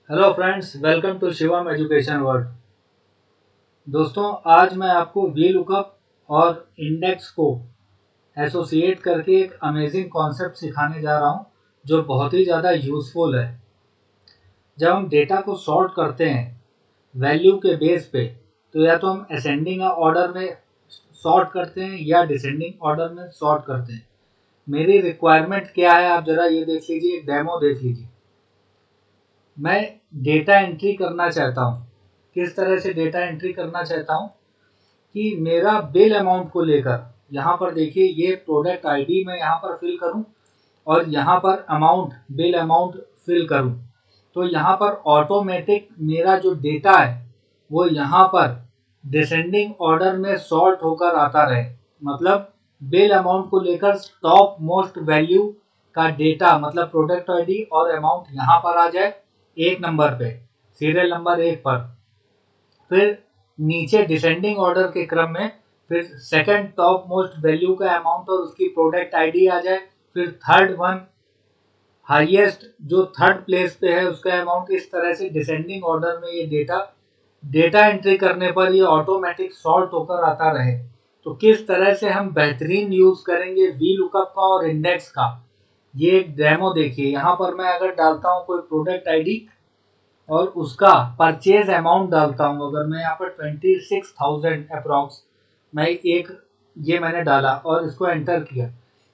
Hello friends, welcome to Shivam education world. दोस्तों, आज मैं आपको वी लुकअप और इंडेक्स को एसोसिएट करके एक अमेजिंग कॉन्सेप्ट सिखाने जा रहा हूं जो बहुत ही ज़्यादा यूज़फुल है। जब हम डेटा को सॉर्ट करते हैं वैल्यू के बेस पे, तो या तो हम असेंडिंग ऑर्डर में सॉर्ट करते हैं या डिसेंडिंग ऑर्डर में सॉर्ट करते हैं। मेरी रिक्वायरमेंट क्या है, आप ज़रा ये देख लीजिए, एक डेमो देख लीजिए। मैं डेटा एंट्री करना चाहता हूँ। किस तरह से डेटा एंट्री करना चाहता हूँ कि मेरा बिल अमाउंट को लेकर, यहाँ पर देखिए, ये प्रोडक्ट आईडी मैं यहाँ पर फिल करूँ और यहाँ पर अमाउंट, बिल अमाउंट फिल करूँ, तो यहाँ पर ऑटोमेटिक मेरा जो डेटा है वो यहाँ पर डिसेंडिंग ऑर्डर में सॉर्ट होकर आता रहे। मतलब बिल अमाउंट को लेकर टॉप मोस्ट वैल्यू का डेटा, मतलब प्रोडक्ट आईडी और अमाउंट यहाँ पर आ जाए एक नंबर पे, सीरियल नंबर 1 पर। फिर नीचे डिसेंडिंग ऑर्डर के क्रम में फिर सेकंड टॉप मोस्ट वैल्यू का अमाउंट और उसकी प्रोडक्ट आईडी आ जाए। फिर थर्ड वन हाईएस्ट जो थर्ड प्लेस पे है उसका अमाउंट। इस तरह से डिसेंडिंग ऑर्डर में ये डेटा एंट्री करने पर ये ऑटोमेटिक सॉर्ट होकर आता रहे। तो किस तरह से हम बेहतरीन यूज करेंगे वी लुकअप का और इंडेक्स का, ये एक डेमो देखिए। यहाँ पर मैं अगर डालता हूँ कोई प्रोडक्ट आईडी और उसका परचेज अमाउंट डालता हूँ, अगर मैं यहाँ पर 26,000 अप्रॉक्स ये मैंने डाला और इसको एंटर किया,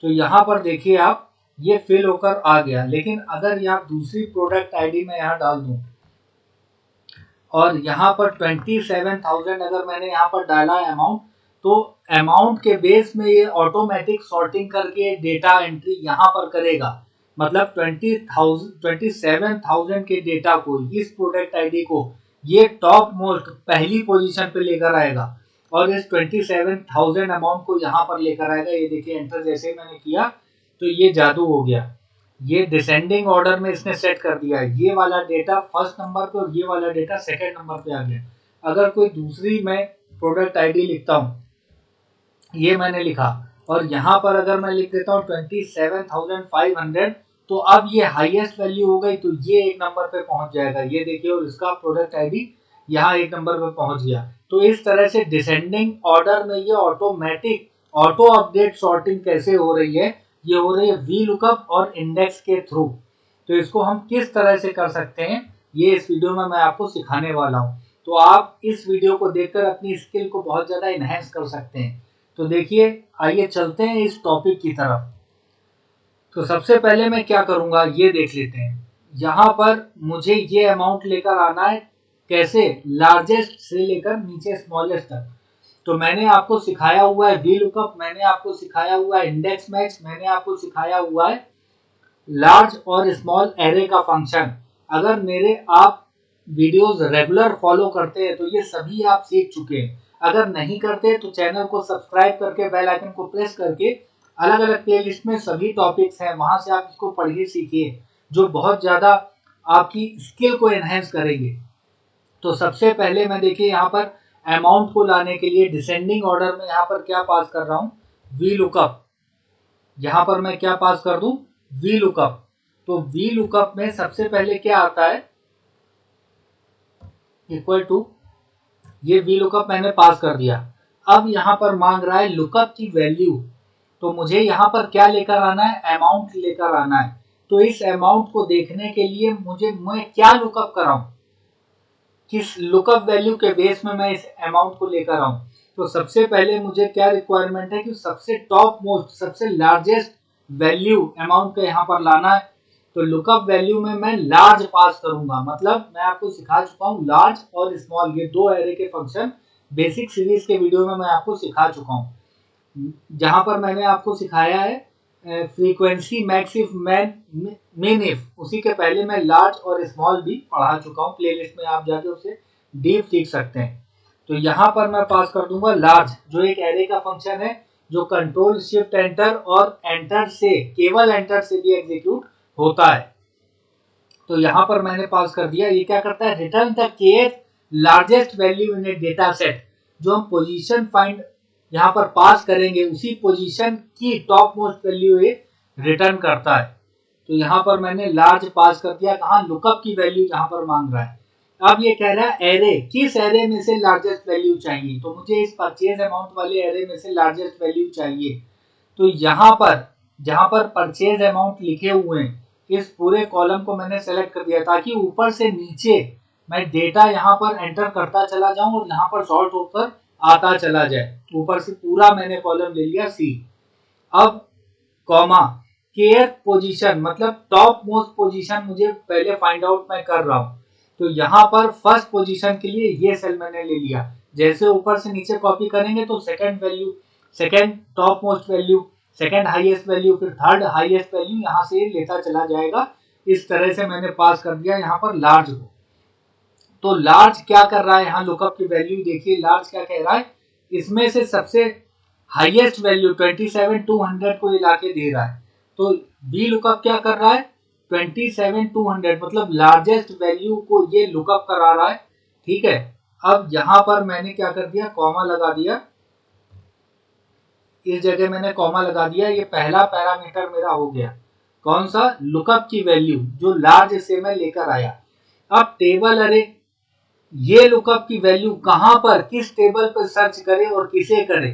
तो यहाँ पर देखिए आप, ये फिल होकर आ गया। लेकिन अगर यहाँ दूसरी प्रोडक्ट आईडी में यहाँ डाल दूं और यहाँ पर 27,000 अगर मैंने यहाँ पर डाला है अमाउंट, तो अमाउंट के बेस में ये ऑटोमेटिक सॉर्टिंग करके डेटा एंट्री यहाँ पर करेगा। मतलब 27,000 के डेटा को, इस प्रोडक्ट आईडी को ये टॉप मोस्ट पहली पोजीशन पे लेकर आएगा और इस 27,000 अमाउंट को यहाँ पर लेकर आएगा। ये देखिए, एंटर जैसे मैंने किया तो ये जादू हो गया। ये डिसेंडिंग ऑर्डर में इसने सेट कर दिया। ये वाला डेटा फर्स्ट नंबर पे और ये वाला डेटा सेकंड नंबर पे आ गया। अगर कोई दूसरी मैं प्रोडक्ट आईडी लिखता हूँ, ये मैंने लिखा और यहाँ पर अगर मैं लिख देता हूँ 27,500, तो अब ये हाईएस्ट वैल्यू हो गई, तो ये एक नंबर पे पहुंच जाएगा। ये देखिए, और इसका प्रोडक्ट आईडी यहाँ एक नंबर पे पहुंच गया। तो इस तरह से डिसेंडिंग ऑर्डर में ये ऑटोमेटिक ऑटो अपडेट सॉर्टिंग कैसे हो रही है, ये हो रही है वी लुकअप और इंडेक्स के थ्रू। तो इसको हम किस तरह से कर सकते हैं, ये इस वीडियो में मैं आपको सिखाने वाला हूँ। तो आप इस वीडियो को देखकर अपनी स्किल को बहुत ज्यादा इनहेंस कर सकते हैं। तो देखिए, आइए चलते हैं इस टॉपिक की तरफ। तो सबसे पहले मैं क्या करूंगा, ये देख लेते हैं। यहाँ पर मुझे ये अमाउंट लेकर आना है, कैसे, लार्जेस्ट से लेकर नीचे स्मॉलेस्ट तक। तो मैंने आपको सिखाया हुआ है वी लुकअप, मैंने आपको सिखाया हुआ है इंडेक्स मैच, मैंने आपको सिखाया हुआ है लार्ज और स्मॉल एरे का फंक्शन। अगर मेरे आप वीडियोस रेगुलर फॉलो करते हैं तो ये सभी आप सीख चुके हैं। अगर नहीं करते तो चैनल को सब्सक्राइब करके बेल आइकन को प्रेस करके अलग अलग प्लेलिस्ट में सभी टॉपिक्स हैं, वहां से आप इसको पढ़िए, सीखिए, जो बहुत ज्यादा आपकी स्किल को एनहेंस करेंगे। तो सबसे पहले मैं देखिए यहाँ पर अमाउंट को लाने के लिए डिसेंडिंग ऑर्डर में यहाँ पर क्या पास कर रहा हूँ, वी लुकअप। यहाँ पर मैं क्या पास कर दूं, वी लुकअप। तो वी लुकअप में सबसे पहले क्या आता है, इक्वल टू, ये वी लुकअप मैंने पास कर दिया। अब यहाँ पर मांग रहा है लुकअप की वैल्यू, तो मुझे यहाँ पर क्या लेकर आना है, अमाउंट लेकर आना है। तो इस अमाउंट को देखने के लिए मैं क्या लुकअप कराऊं, किस लुकअप वैल्यू के बेस में मैं इस अमाउंट को लेकर आऊं। तो सबसे पहले मुझे क्या रिक्वायरमेंट है कि सबसे टॉप मोस्ट, सबसे लार्जेस्ट वैल्यू अमाउंट का यहाँ पर लाना है। तो लुकअप वैल्यू में मैं लार्ज पास करूंगा। मतलब मैं आपको सिखा चुका हूँ लार्ज और स्मॉल, ये दो एरे के फंक्शन बेसिक सीरीज के वीडियो में मैं आपको सिखा चुका हूँ। जहां पर मैंने आपको सिखाया है frequency max if main if, उसी के पहले मैं लार्ज और स्मॉल भी पढ़ा चुका हूँ। प्लेलिस्ट में आप जाके उसे डीप सीख सकते हैं। तो यहाँ पर मैं पास कर दूंगा लार्ज, जो एक एरे का फंक्शन है जो कंट्रोल शिफ्ट एंटर और एंटर से, केवल एंटर से भी एग्जीक्यूट होता है। तो यहाँ पर मैंने पास कर दिया। ये क्या करता है, return the kth largest value in A data set. जो हम पोजीशन फाइंड यहाँ पर पास करेंगे, उसी पोजीशन की टॉप मोस्ट वैल्यू ये रिटर्न करता है। तो यहाँ पर मैंने लार्ज पास कर दिया, कहाँ, लुकअप की वैल्यू जहाँ पर मांग रहा है। अब ये कह रहा है एरे, किस एरे में से लार्जेस्ट वैल्यू चाहिए, तो मुझे इस परचेज अमाउंट वाले एरे में से लार्जेस्ट वैल्यू चाहिए। तो यहाँ पर जहाँ पर परचेज अमाउंट लिखे हुए हैं, इस पूरे कॉलम को मैंने सेलेक्ट कर दिया ताकि ऊपर से नीचे मैं डेटा यहाँ पर एंटर करता चला जाऊं और यहाँ पर सॉर्ट होकर आता चला जाए। ऊपर से पूरा मैंने कॉलम ले लिया सी। अब कॉमा, केयर पोजीशन मतलब टॉप मोस्ट पोजीशन मुझे पहले फाइंड आउट मैं कर रहा हूं। तो यहाँ पर फर्स्ट पोजीशन के लिए ये सेल मैंने ले लिया। जैसे ऊपर से नीचे कॉपी करेंगे तो second value, second top most value, second highest value, फिर थर्ड हाईएस्ट वैल्यू यहाँ से लेता चला जाएगा। इस तरह से मैंने पास कर दिया यहाँ पर लार्ज को। तो लार्ज क्या कर रहा है, यहाँ लुकअप की वैल्यू देखिए, लार्ज क्या कह रहा है, इसमें से सबसे हाईएस्ट वैल्यू 27,200 को ये लाके दे रहा है। तो बी लुकअप क्या कर रहा है, 27,200 मतलब लार्जेस्ट वैल्यू को ये लुकअप करा रहा है। ठीक है, अब यहाँ पर मैंने क्या कर दिया, कॉमा लगा दिया, इस जगह मैंने कॉमा लगा दिया। ये पहला पैरामीटर मेरा हो गया, कौन सा, लुकअप की वैल्यू जो लार्ज से मैं लेकर आया। अब टेबल अरे, ये लुकअप की वैल्यू कहां पर, किस टेबल पर सर्च करे और किसे करे,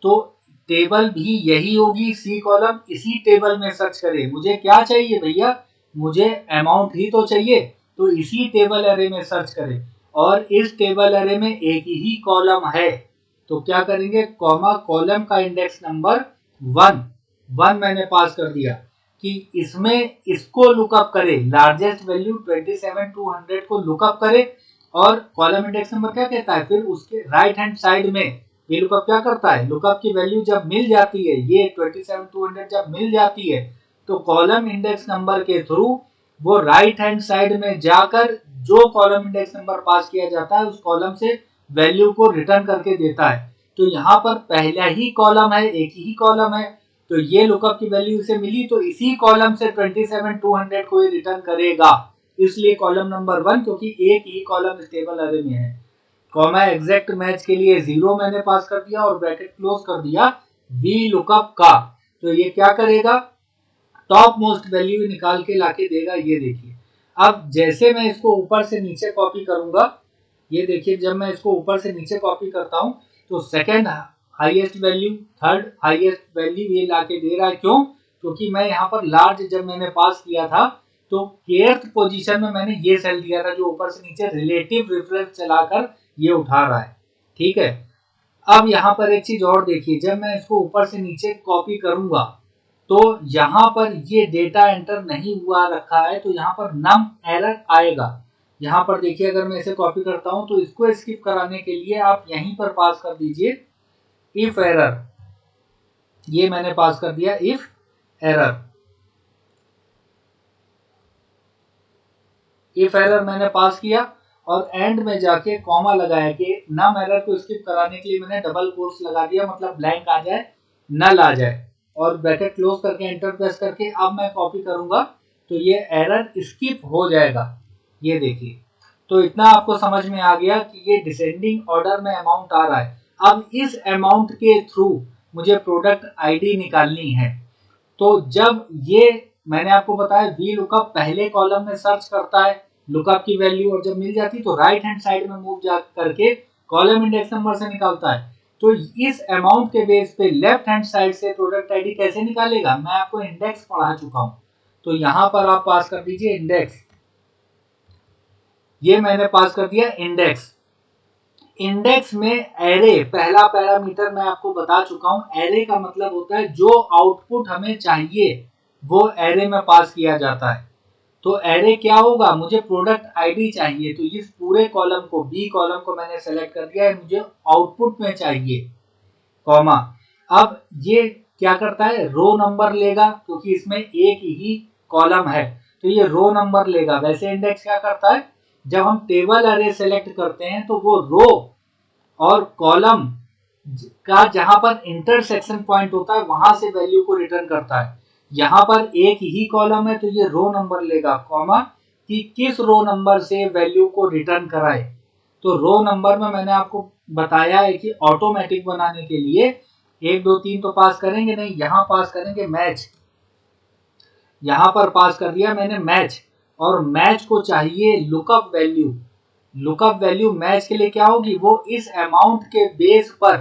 तो टेबल भी यही होगी, सी कॉलम, इसी टेबल में सर्च करे। मुझे क्या चाहिए भैया, मुझे अमाउंट ही तो चाहिए, तो इसी टेबल अरे में सर्च करे और इस टेबल अरे में एक ही कॉलम है। तो क्या करेंगे, कॉमा, कॉलम का इंडेक्स नंबर 1 मैंने पास कर दिया कि इसमें इसको लुकअप करे, लार्जेस्ट वैल्यू 27,200 को लुकअप करे। और कॉलम इंडेक्स नंबर क्या कहता है, फिर उसके राइट हैंड साइड में ये लुकअप क्या करता है, लुकअप की वैल्यू जब मिल जाती है, ये 27,200 जब मिल जाती है, तो कॉलम इंडेक्स नंबर के थ्रू वो राइट हैंड साइड में जाकर जो कॉलम इंडेक्स नंबर पास किया जाता है उस कॉलम से वैल्यू को रिटर्न करके देता है। तो यहाँ पर पहला ही कॉलम है, एक ही कॉलम है, तो ये लुकअप की वैल्यू इसे मिली, तो इसी कॉलम से 27,200 को ये रिटर्न करेगा, इसलिए कॉलम नंबर 1, क्योंकि एक ही कॉलम इस टेबल अरे में है। कॉमा एग्जैक्ट मैच के लिए 0 मैंने पास कर दिया और ब्रैकेट क्लोज कर दिया वी लुकअप का। तो ये क्या करेगा, टॉप मोस्ट वैल्यू निकाल के लाके देगा, ये देखिए। अब जैसे मैं इसको ऊपर से नीचे कॉपी करूंगा, ये देखिए, जब मैं इसको ऊपर से नीचे कॉपी करता हूं तो second highest value, third highest value ये लाके दे रहा है। क्यों, क्योंकि मैं यहाँ पर लार्ज जब मैंने पास किया था तो केथ पोजीशन में मैंने ये सेल दिया था जो ऊपर से नीचे रिलेटिव रेफरेंस चलाकर ये उठा रहा है। ठीक है, अब यहाँ पर एक चीज और देखिए, जब मैं इसको ऊपर से नीचे कॉपी करूंगा तो यहाँ पर ये डेटा एंटर नहीं हुआ रखा है, तो यहाँ पर नम एरर आएगा। यहाँ पर देखिए, अगर मैं इसे कॉपी करता हूं तो इसको स्किप कराने के लिए आप यहीं पर पास कर दीजिए इफ एरर, ये मैंने पास कर दिया इफ एरर। इफ एरर मैंने पास किया और एंड में जाके कॉमा लगाया कि नम एरर को स्किप कराने के लिए मैंने डबल कोट्स लगा दिया, मतलब ब्लैंक आ जाए, नल आ जाए, और ब्रैकेट क्लोज करके एंटर प्रेस करके अब मैं कॉपी करूंगा तो ये एरर स्किप हो जाएगा, ये देखिए। तो इतना आपको समझ में आ गया कि ये डिसेंडिंग ऑर्डर में अमाउंट आ रहा है। अब इस अमाउंट के थ्रू मुझे प्रोडक्ट आईडी निकालनी है। तो जब ये मैंने आपको बताया वी लुकअप पहले कॉलम में सर्च करता है लुकअप की वैल्यू, और जब मिल जाती तो राइट हैंड साइड में मूव जा करके कॉलम इंडेक्स नंबर से निकालता है। तो इस अमाउंट के बेस पे लेफ्ट हैंड साइड से प्रोडक्ट आईडी कैसे निकालेगा, मैं आपको इंडेक्स पढ़ा चुका हूं। तो यहां पर आप पास कर दीजिए इंडेक्स, ये मैंने पास कर दिया इंडेक्स। इंडेक्स में एरे पहला पैरामीटर मैं आपको बता चुका हूं। एरे का मतलब होता है जो आउटपुट हमें चाहिए वो एरे में पास किया जाता है। तो एरे क्या होगा, मुझे प्रोडक्ट आईडी चाहिए, तो इस पूरे कॉलम को, बी कॉलम को मैंने सेलेक्ट कर दिया है, मुझे आउटपुट में चाहिए, कॉमा। अब ये क्या करता है, रो नंबर लेगा, क्योंकि इसमें एक ही कॉलम है तो ये रो नंबर लेगा। वैसे इंडेक्स क्या करता है, जब हम टेबल अरे सेलेक्ट करते हैं तो वो रो और कॉलम का जहां पर इंटरसेक्शन पॉइंट होता है वहां से वैल्यू को रिटर्न करता है। यहाँ पर एक ही कॉलम है तो ये रो नंबर लेगा, कॉमा, कि किस रो नंबर से वैल्यू को रिटर्न कराए। तो रो नंबर में मैंने आपको बताया है कि ऑटोमेटिक बनाने के लिए 1 2 3 तो पास करेंगे नहीं, यहाँ पास करेंगे मैच। यहाँ पर पास कर दिया मैंने मैच, और मैच को चाहिए lookup value. Lookup value match के लिए क्या होगी, वो इस अमाउंट के बेस पर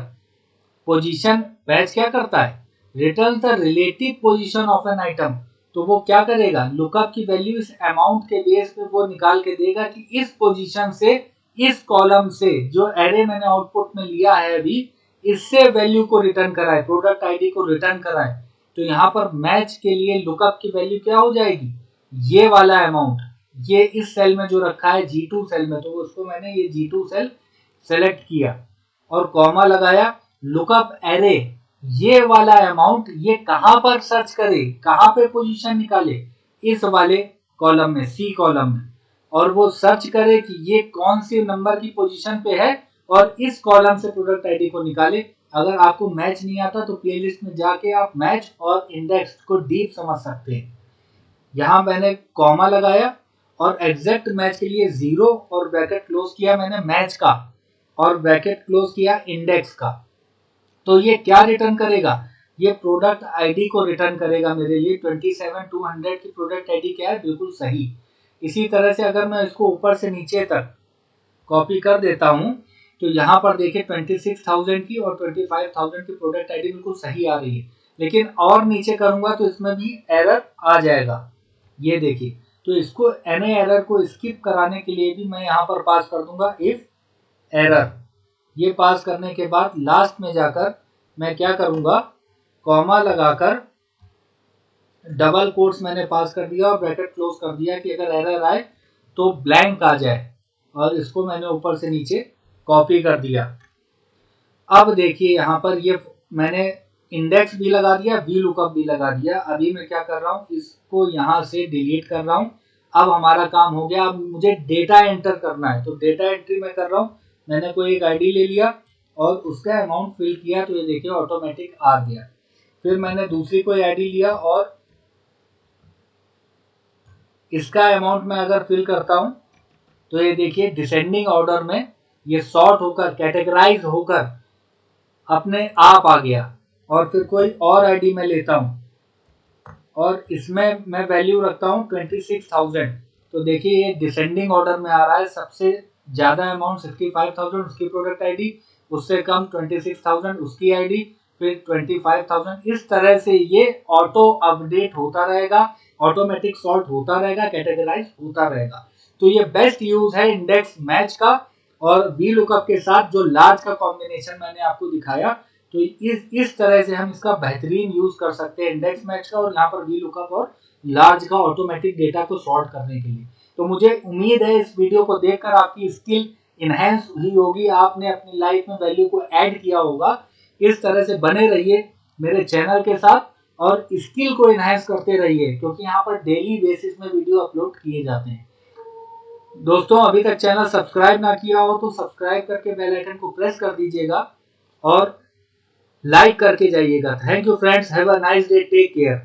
पोजीशन मैच क्या करता है, return the relative position of an item. तो वो क्या करेगा, लुकअप की वैल्यू इस अमाउंट के बेस पे वो निकाल के देगा कि इस पोजीशन से, इस कॉलम से जो एरे मैंने आउटपुट में लिया है अभी, इससे वैल्यू को रिटर्न कराए, प्रोडक्ट आईडी को रिटर्न कराए। तो यहाँ पर मैच के लिए लुकअप की वैल्यू क्या हो जाएगी, ये वाला अमाउंट, ये इस सेल में जो रखा है G2 सेल में, तो उसको मैंने ये G2 सेल सेलेक्ट किया और कॉमा लगाया। लुकअप एरे, ये वाला अमाउंट ये कहां पर सर्च करे, कहां पे पोजीशन निकाले, इस वाले कॉलम में, सी कॉलम में, और वो सर्च करे कि ये कौन सी नंबर की पोजीशन पे है और इस कॉलम से प्रोडक्ट आईडी को निकाले। अगर आपको मैच नहीं आता तो प्लेलिस्ट में जाके आप मैच और इंडेक्स को डीप समझ सकते हैं। यहाँ मैंने कॉमा लगाया और एग्जैक्ट मैच के लिए 0 और ब्रैकेट क्लोज किया मैंने मैच का, और ब्रैकेट क्लोज किया इंडेक्स का। तो ये क्या रिटर्न करेगा, ये प्रोडक्ट आईडी को रिटर्न करेगा मेरे लिए। 27200 की प्रोडक्ट आईडी क्या है, बिल्कुल सही। इसी तरह से अगर मैं इसको ऊपर से नीचे तक कॉपी कर देता हूं, तो यहाँ पर देखिए 26,000 की और 25,000 की प्रोडक्ट आईडी बिल्कुल सही आ रही है। लेकिन और नीचे करूंगा तो इसमें भी एरर आ जाएगा, ये देखिए। तो इसको एनए एरर को स्किप कराने के लिए भी मैं यहाँ पर पास कर दूंगा इफ एरर। ये पास करने के बाद लास्ट में जाकर मैं क्या करूंगा, कॉमा लगाकर डबल कोट्स मैंने पास कर दिया और ब्रैकेट क्लोज कर दिया कि अगर एरर आए तो ब्लैंक आ जाए, और इसको मैंने ऊपर से नीचे कॉपी कर दिया। अब देखिए यहाँ पर ये मैंने इंडेक्स भी लगा दिया, वी लुकअप भी लगा दिया। अभी मैं क्या कर रहा हूँ, इसको यहाँ से डिलीट कर रहा हूँ। अब हमारा काम हो गया, अब मुझे डेटा एंटर करना है, तो डेटा एंट्री मैं कर रहा हूँ। मैंने कोई एक आईडी ले लिया और उसका अमाउंट फिल किया, तो ये देखिए ऑटोमेटिक आ गया। फिर मैंने दूसरी कोई आईडी लिया और इसका अमाउंट मैं अगर फिल करता हूं, तो ये देखिए डिसेंडिंग ऑर्डर में ये सॉर्ट होकर, कैटेगराइज होकर अपने आप आ गया। और फिर कोई और आईडी मैं लेता हूं और इसमें मैं वैल्यू रखता हूं 26,000। तो देखिए ये डिसेंडिंग ऑर्डर में आ रहा है, सबसे ज्यादा अमाउंट 65,000 उसकी प्रोडक्ट आईडी, उससे कम 26,000 उसकी आईडी, फिर 25,000। इस तरह से ये ऑटो अपडेट होता रहेगा, ऑटोमेटिक सॉर्ट होता रहेगा, कैटेगराइज होता रहेगा। तो ये बेस्ट यूज है इंडेक्स मैच का और वी लुकअप के साथ जो लार्ज का कॉम्बिनेशन मैंने आपको दिखाया। तो इस तरह से हम इसका बेहतरीन यूज कर सकते हैं इंडेक्स मैच का, और यहाँ पर वी लुकअप और लार्ज का ऑटोमेटिक डेटा को सॉर्ट करने के लिए। तो मुझे उम्मीद है इस वीडियो को देखकर आपकी स्किल इनहेंस हुई होगी, आपने अपनी लाइफ में वैल्यू को ऐड किया होगा। इस तरह से बने रहिए मेरे चैनल के साथ और स्किल को इनहेंस करते रहिए, क्योंकि यहाँ पर डेली बेसिस में वीडियो अपलोड किए जाते हैं। दोस्तों अभी तक चैनल सब्सक्राइब ना किया हो तो सब्सक्राइब करके बेल आइकन को प्रेस कर दीजिएगा और लाइक करके जाइएगा। Thank you friends, have a nice day, take care.